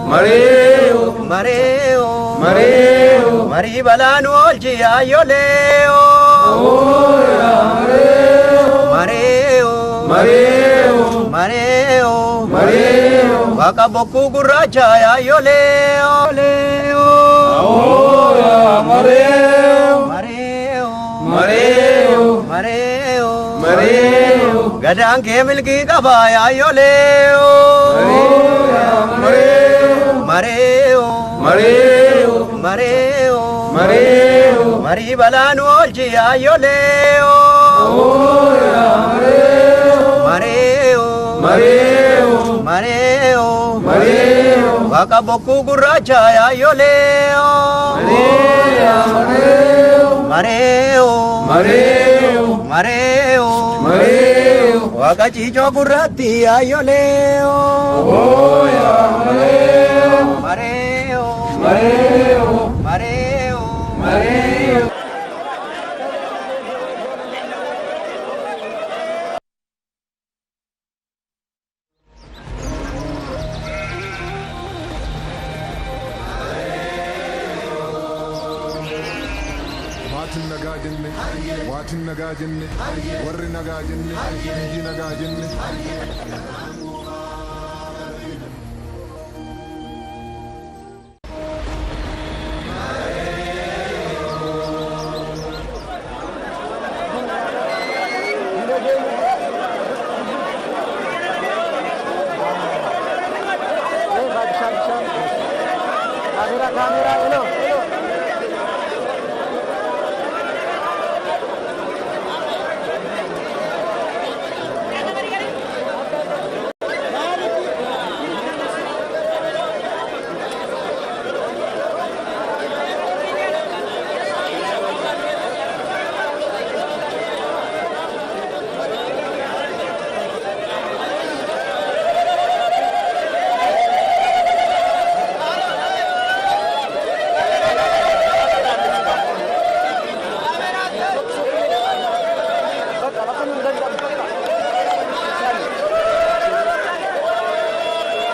Mareo, Mareo, mareo, Mari balanu olji ayoleo. oya mareo, Mareo, mareo, Mareo, mareo, Waka boku guracha ayoleo. Leo, oya mareo, Mareo, mareo, Mareo, mareo, Gadang ke milki kabaya ayoleo. oya mareo, Mareo, mareo, Mareo, mareo, Mari balanu olji ayoleo. oya mareo, Mareo, mareo, Mareo, mareo, Waka boku guracha ayoleo. oya mareo, Mareo, mareo, Mareo, mareo, Waka chicho gurati ayoleo. oya mareo, Mareo, mareo, Mareo, mareo. Waatin nagaa jenne, waatin nagaa jenne, warri nagaa jenne, biyyi nagaa jenne.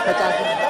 Pecah.